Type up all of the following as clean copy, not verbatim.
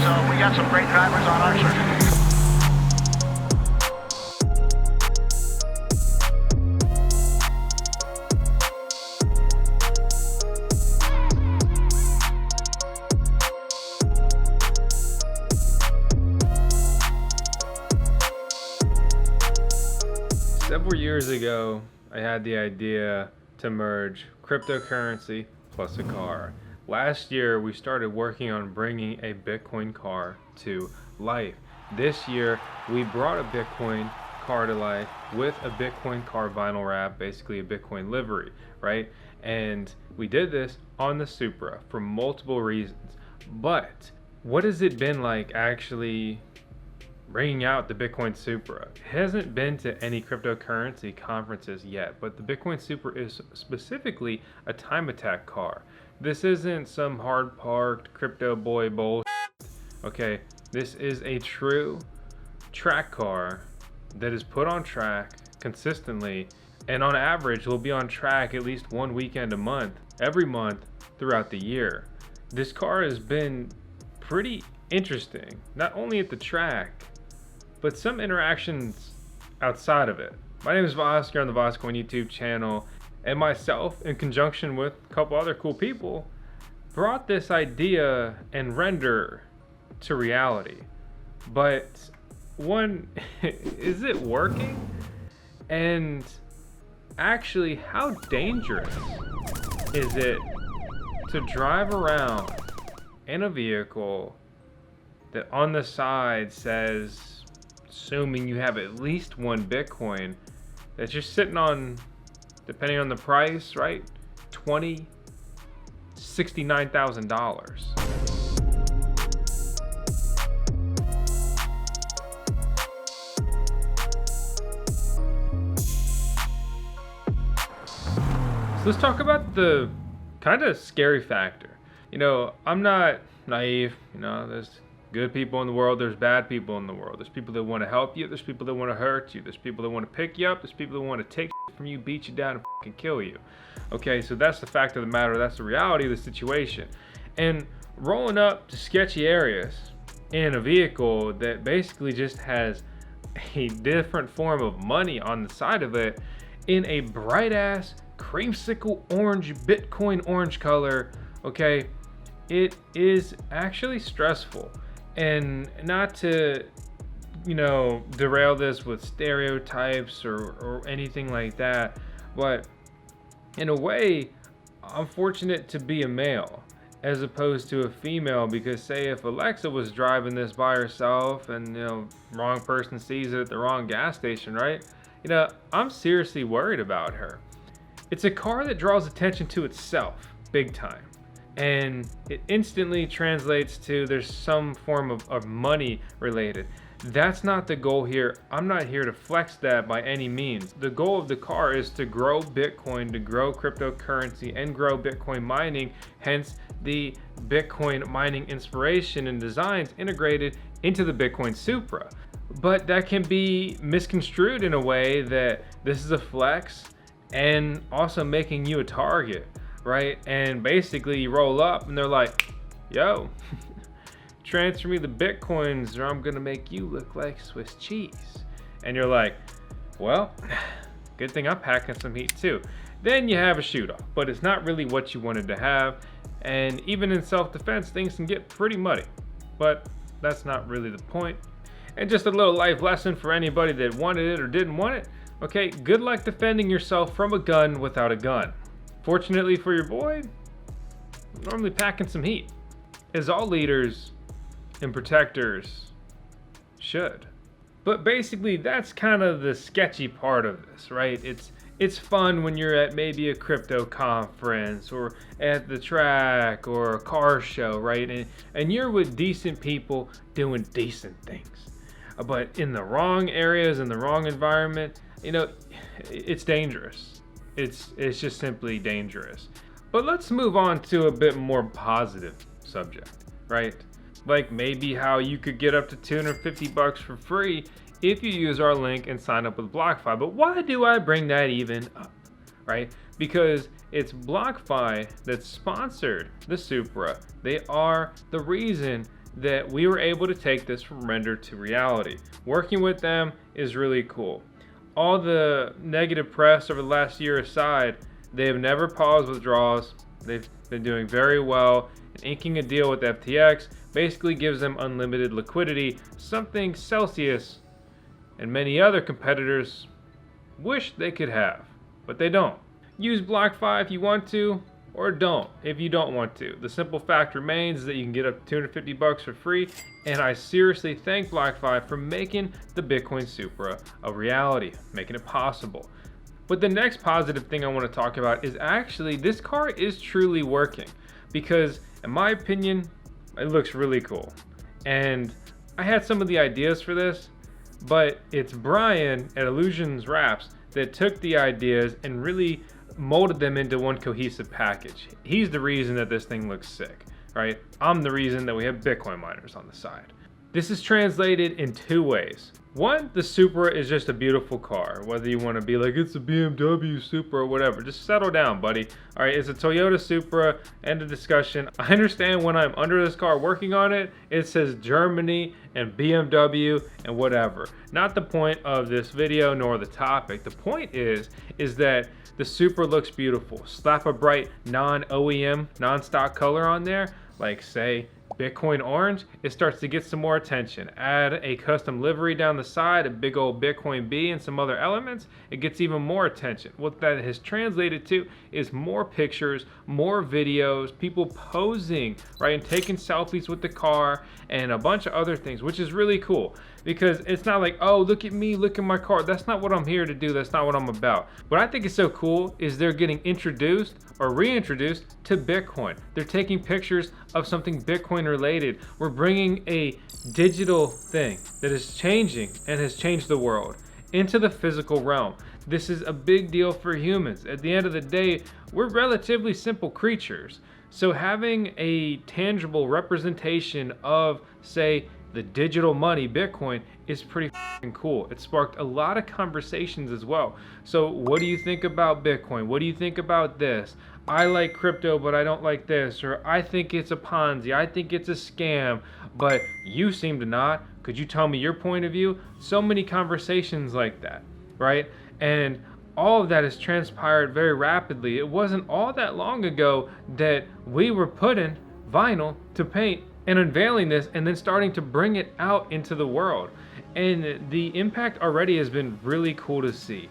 So we got some great drivers on our circuit. Several years ago, I had the idea to merge cryptocurrency plus a car. Last year, we started working on bringing a Bitcoin car to life. This year, we brought a Bitcoin car to life with a Bitcoin car vinyl wrap, basically a Bitcoin livery, right? And we did this on the Supra for multiple reasons. But what has it been like actually bringing out the Bitcoin Supra? It hasn't been to any cryptocurrency conferences yet, but the Bitcoin Supra is specifically a time attack car. This isn't some hard parked crypto boy bullshit. Okay, this is a true track car that is put on track consistently, and on average will be on track at least one weekend a month, every month throughout the year. This car has been pretty interesting, not only at the track, but some interactions outside of it. My name is Vosk, you're on the VoskCoin YouTube channel, and myself, in conjunction with a couple other cool people, brought this idea and render to reality. But one, is it working? And actually, how dangerous is it to drive around in a vehicle that on the side says, assuming you have at least one Bitcoin, that's just sitting on, depending on the price, right? $69,000. So let's talk about the kind of scary factor. You know, I'm not naive, you know, there's good people in the world, there's bad people in the world. There's people that want to help you, there's people that want to hurt you, there's people that want to pick you up, there's people that want to take shit from you, beat you down, and fucking kill you. Okay, so that's the fact of the matter, that's the reality of the situation. And rolling up to sketchy areas in a vehicle that basically just has a different form of money on the side of it in a bright ass creamsicle orange, Bitcoin orange color, okay, it is actually stressful. And not to, you know, derail this with stereotypes or anything like that, but in a way, I'm fortunate to be a male as opposed to a female, because say if Alexa was driving this by herself and, you know, wrong person sees it at the wrong gas station, right? You know, I'm seriously worried about her. It's a car that draws attention to itself big time. And it instantly translates to there's some form of money related. That's not the goal here. I'm not here to flex that by any means. The goal of the car is to grow Bitcoin, to grow cryptocurrency, and grow Bitcoin mining, hence the Bitcoin mining inspiration and designs integrated into the Bitcoin Supra. But that can be misconstrued in a way that this is a flex and also making you a target. Right? And basically you roll up and they're like, yo, transfer me the Bitcoins or I'm gonna make you look like Swiss cheese. And you're like, well, good thing I'm packing some heat too. Then you have a shoot off, but it's not really what you wanted to have. And even in self-defense, things can get pretty muddy, but that's not really the point. And just a little life lesson for anybody that wanted it or didn't want it. Okay, good luck defending yourself from a gun without a gun. Fortunately for your boy, I'm normally packing some heat, as all leaders and protectors should. But basically, that's kind of the sketchy part of this, right? It's fun when you're at maybe a crypto conference or at the track or a car show, right? And you're with decent people doing decent things. But in the wrong areas, in the wrong environment, you know, it's dangerous. It's just simply dangerous. But let's move on to a bit more positive subject, right? Like maybe how you could get up to $250 for free if you use our link and sign up with BlockFi. But why do I bring that even up, right? Because it's BlockFi that sponsored the Supra. They are the reason that we were able to take this from render to reality. Working with them is really cool. All the negative press over the last year aside, they have never paused withdrawals. They've been doing very well. And inking a deal with FTX basically gives them unlimited liquidity, something Celsius and many other competitors wish they could have, but they don't. Use BlockFi if you want to, or don't if you don't want to. The simple fact remains that you can get up to $250 for free, and I seriously thank BlockFi for making the Bitcoin Supra a reality, making it possible. But the next positive thing I want to talk about is actually this car is truly working, because in my opinion, it looks really cool. And I had some of the ideas for this, but it's Brian at Illusions Wraps that took the ideas and really molded them into one cohesive package. He's the reason that this thing looks sick, right? I'm the reason that we have Bitcoin miners on the side. This is translated in two ways. One, the Supra is just a beautiful car. Whether you want to be like, it's a BMW Supra or whatever, just settle down, buddy. All right, it's a Toyota Supra, end of discussion. I understand when I'm under this car working on it, it says Germany and BMW and whatever. Not the point of this video nor the topic. The point is that the Supra looks beautiful. Slap a bright non-OEM, non-stock color on there, like say Bitcoin orange, it starts to get some more attention. Add a custom livery down the side, a big old Bitcoin B and some other elements, it gets even more attention. What that has translated to is more pictures, more videos, people posing, right, and taking selfies with the car and a bunch of other things, which is really cool. Because it's not like, oh, look at me, look at my car. That's not what I'm here to do. That's not what I'm about. What I think is so cool is they're getting introduced or reintroduced to Bitcoin. They're taking pictures of something Bitcoin related. We're bringing a digital thing that is changing and has changed the world into the physical realm. This is a big deal for humans. At the end of the day, we're relatively simple creatures. So having a tangible representation of, say, the digital money, Bitcoin, is pretty cool. It sparked a lot of conversations as well. So what do you think about Bitcoin? What do you think about this? I like crypto, but I don't like this. Or I think it's a Ponzi. I think it's a scam, but you seem to not. Could you tell me your point of view? So many conversations like that, right? And all of that has transpired very rapidly. It wasn't all that long ago that we were putting vinyl to paint and unveiling this and then starting to bring it out into the world. And the impact already has been really cool to see.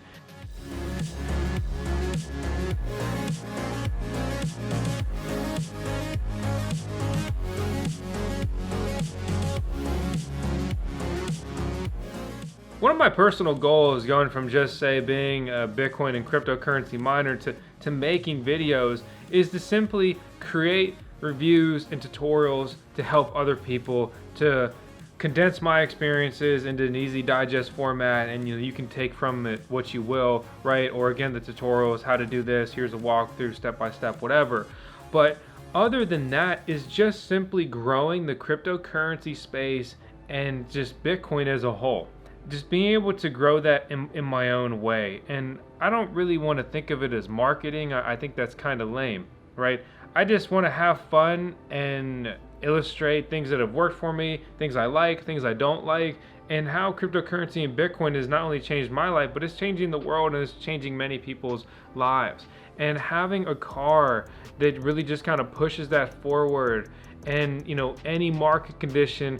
One of my personal goals going from just say being a Bitcoin and cryptocurrency miner to making videos is to simply create reviews and tutorials to help other people, to condense my experiences into an easy digest format, and you can take from it what you will, right? Or again, the tutorials, how to do this, here's a walkthrough, step by step, whatever. But other than that is just simply growing the cryptocurrency space and just Bitcoin as a whole. Just being able to grow that in my own way. And I don't really want to think of it as marketing. I think that's kind of lame, right? I just want to have fun and illustrate things that have worked for me, things I like, things I don't like, and how cryptocurrency and Bitcoin has not only changed my life, but it's changing the world and it's changing many people's lives. And having a car that really just kind of pushes that forward, and any market condition,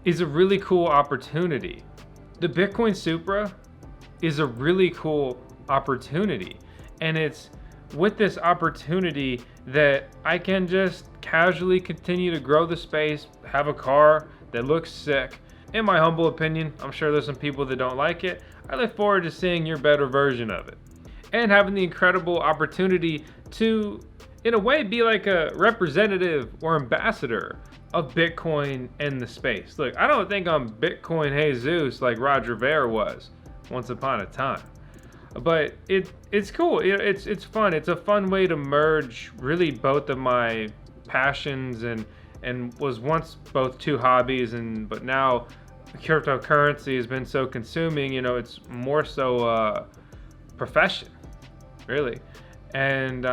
is a really cool opportunity. The Bitcoin Supra is a really cool opportunity, and it's with this opportunity that I can just casually continue to grow the space, have a car that looks sick. In my humble opinion, I'm sure there's some people that don't like it. I look forward to seeing your better version of it. And having the incredible opportunity to, in a way, be like a representative or ambassador of Bitcoin and the space. Look, I don't think I'm Bitcoin Jesus like Roger Ver was once upon a time. But it's cool. It's fun. It's a fun way to merge really both of my passions and was once both two hobbies, but now cryptocurrency has been so consuming. It's more so profession, really. And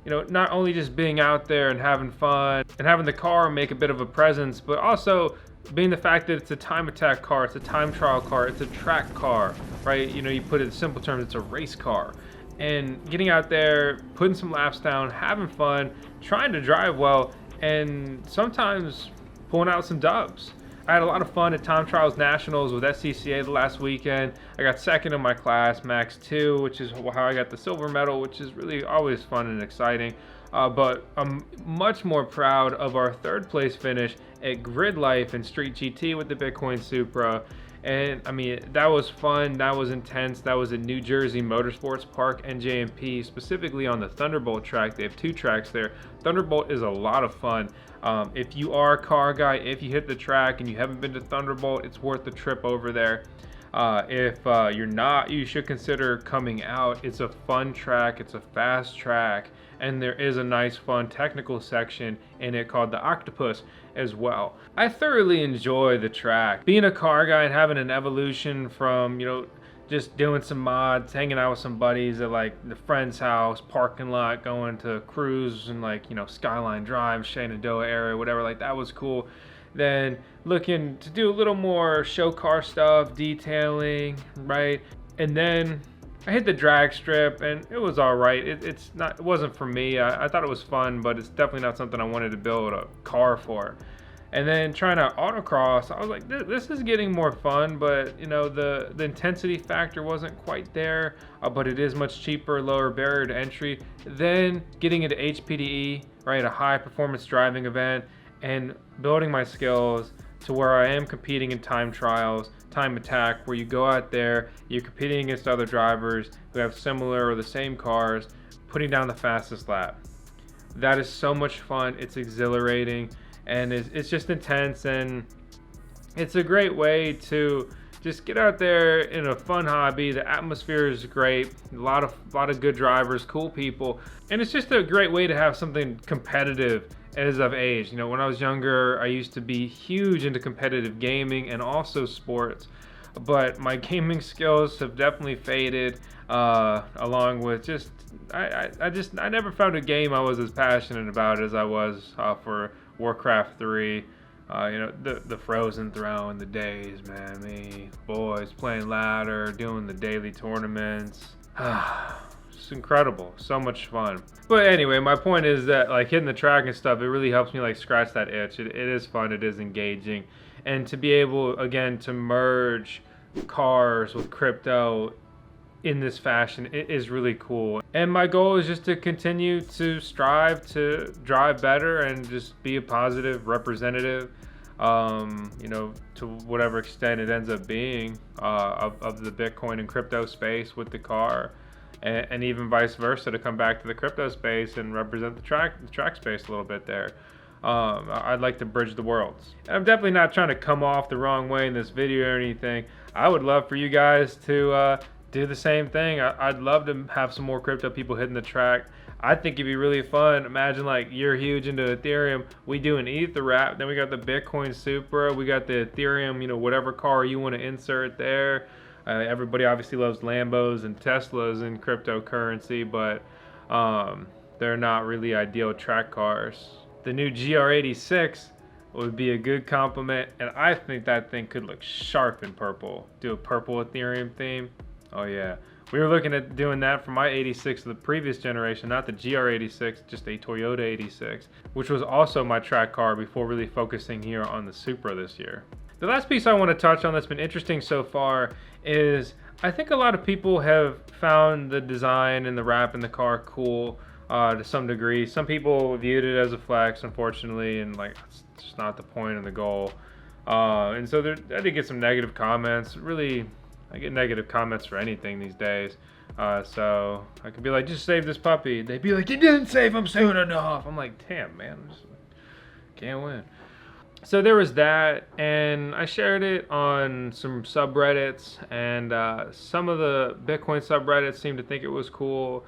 you know, not only just being out there and having fun and having the car make a bit of a presence, but also being the fact that it's a time attack car, it's a time trial car, it's a track car, right? You know, you put it in simple terms, it's a race car. And getting out there, putting some laps down, having fun, trying to drive well, and sometimes pulling out some dubs. I had a lot of fun at Time Trials Nationals with scca the last weekend. I got second in my class, Max 2, which is how I got the silver medal, which is really always fun and exciting. But I'm much more proud of our third place finish at Gridlife and Street GT with the Bitcoin Supra. And I mean, that was fun, that was intense. That was at New Jersey Motorsports Park, NJMP, specifically on the Thunderbolt track. They have 2 tracks there. Thunderbolt is a lot of fun. If you are a car guy, if you hit the track and you haven't been to Thunderbolt, it's worth the trip over there. If you're not, you should consider coming out. It's a fun track, it's a fast track, and there is a nice fun technical section in it called the Octopus as well. I thoroughly enjoy the track. Being a car guy and having an evolution from, you know, just doing some mods, hanging out with some buddies at like the friend's house, parking lot, going to cruise and like, you know, Skyline Drive, Shenandoah area, whatever, like that was cool. Then looking to do a little more show car stuff, detailing, right? And then I hit the drag strip and it was all right. It wasn't for me. I thought it was fun, but it's definitely not something I wanted to build a car for. And then trying to autocross, I was like, this is getting more fun, but you know, the intensity factor wasn't quite there, but it is much cheaper, lower barrier to entry. Then getting into HPDE, right, a high performance driving event, and building my skills to where I am competing in time trials, time attack, where you go out there, you're competing against other drivers who have similar or the same cars, putting down the fastest lap. That is so much fun, it's exhilarating, and it's just intense, and it's a great way to just get out there in a fun hobby. The atmosphere is great, a lot of good drivers, cool people, and it's just a great way to have something competitive as I've aged. You know, when I was younger, I used to be huge into competitive gaming and also sports, but my gaming skills have definitely faded, along with just I never found a game I was as passionate about as I was for Warcraft 3. You know, the Frozen Throne, the days, man, me, boys playing ladder, doing the daily tournaments. It's incredible, so much fun. But anyway, my point is that like hitting the track and stuff, it really helps me like scratch that itch. It is fun, it is engaging, and to be able again to merge cars with crypto in this fashion, it is really cool. And my goal is just to continue to strive to drive better and just be a positive representative, you know, to whatever extent it ends up being, of the Bitcoin and crypto space with the car. And even vice versa, to come back to the crypto space and represent the track space a little bit there. I'd like to bridge the worlds. And I'm definitely not trying to come off the wrong way in this video or anything. I would love for you guys to do the same thing. I'd love to have some more crypto people hitting the track. I think it'd be really fun. Imagine like you're huge into Ethereum. We do an Ether wrap. Then we got the Bitcoin Supra. We got the Ethereum, you know, whatever car you want to insert there. Everybody obviously loves Lambos and Teslas in cryptocurrency, but they're not really ideal track cars. The new GR86 would be a good complement, and I think that thing could look sharp in purple. Do a purple Ethereum theme. Oh yeah. We were looking at doing that for my 86 of the previous generation, not the GR86, just a Toyota 86, which was also my track car before really focusing here on the Supra this year. The last piece I want to touch on that's been interesting so far is I think a lot of people have found the design and the wrap in the car cool to some degree. Some people viewed it as a flex, unfortunately, and like it's just not the point and the goal. And so I did get some negative comments. Really, I get negative comments for anything these days. So I could be like, just save this puppy. They'd be like, you didn't save him soon enough. I'm like, damn, man, I just can't win. So there was that, and I shared it on some subreddits, and some of the Bitcoin subreddits seemed to think it was cool.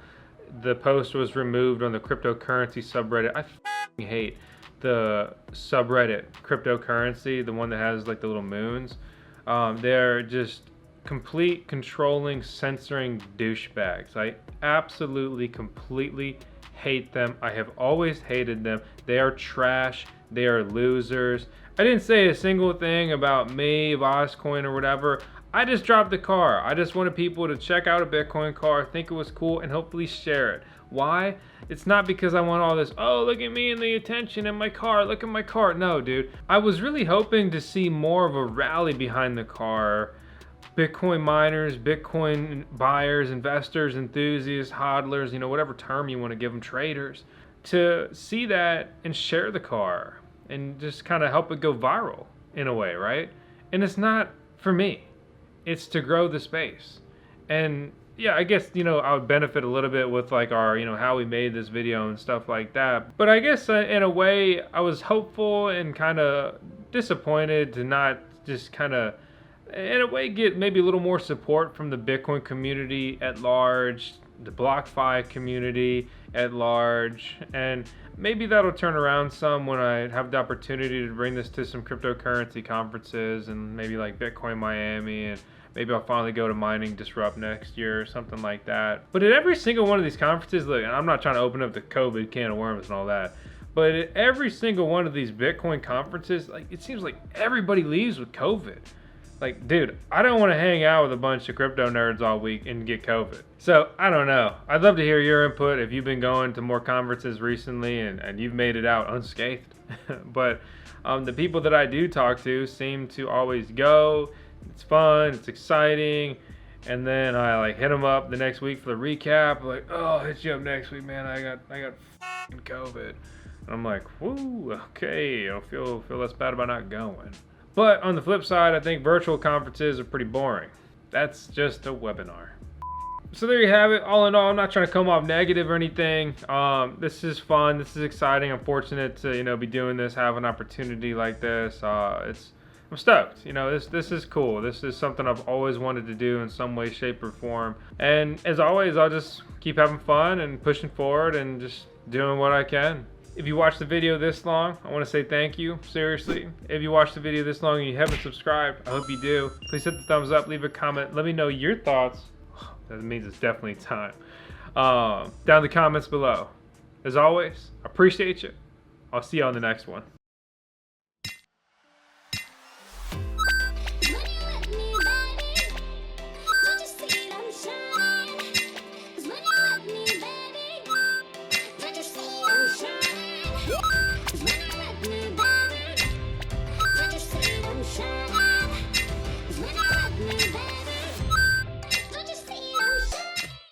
The post was removed on the cryptocurrency subreddit. I hate the subreddit cryptocurrency, the one that has like the little moons. They're just complete controlling, censoring douchebags. I absolutely, completely hate them. I have always hated them. They are trash. They are losers. I didn't say a single thing about me, VoskCoin, or whatever. I just dropped the car. I just wanted people to check out a Bitcoin car, think it was cool, and hopefully share it. Why? It's not because I want all this, oh, look at me and the attention in my car, look at my car. No, dude. I was really hoping to see more of a rally behind the car. Bitcoin miners, Bitcoin buyers, investors, enthusiasts, hodlers, you know, whatever term you want to give them, traders, to see that and share the car and just kind of help it go viral in a way, right? And it's not for me. It's to grow the space. And yeah, I guess, you know, I would benefit a little bit with like our, you know, how we made this video and stuff like that. But I guess in a way I was hopeful and kind of disappointed to not just kind of, in a way, get maybe a little more support from the Bitcoin community at large, the BlockFi community at large, and maybe that'll turn around some when I have the opportunity to bring this to some cryptocurrency conferences and maybe like Bitcoin Miami, and maybe I'll finally go to Mining Disrupt next year or something like that. But at every single one of these conferences, look, and I'm not trying to open up the COVID can of worms and all that, but at every single one of these Bitcoin conferences, like it seems like everybody leaves with COVID. Like, dude, I don't want to hang out with a bunch of crypto nerds all week and get COVID. So, I don't know. I'd love to hear your input if you've been going to more conferences recently and you've made it out unscathed. But the people that I do talk to seem to always go. It's fun. It's exciting. And then I like hit them up the next week for the recap. Like, oh, I'll hit you up next week, man. I got f***ing COVID. And I'm like, whoo, okay. I feel less bad about not going. But on the flip side, I think virtual conferences are pretty boring. That's just a webinar. So there you have it. All in all, I'm not trying to come off negative or anything. This is fun. This is exciting. I'm fortunate to, you know, be doing this, have an opportunity like this. I'm stoked. You know, this is cool. This is something I've always wanted to do in some way, shape, or form. And as always, I'll just keep having fun and pushing forward and just doing what I can. If you watched the video this long, I want to say thank you, seriously. If you watched the video this long and you haven't subscribed, I hope you do. Please hit the thumbs up, leave a comment, let me know your thoughts. That means it's definitely time. Down in the comments below. As always, I appreciate you. I'll see you on the next one.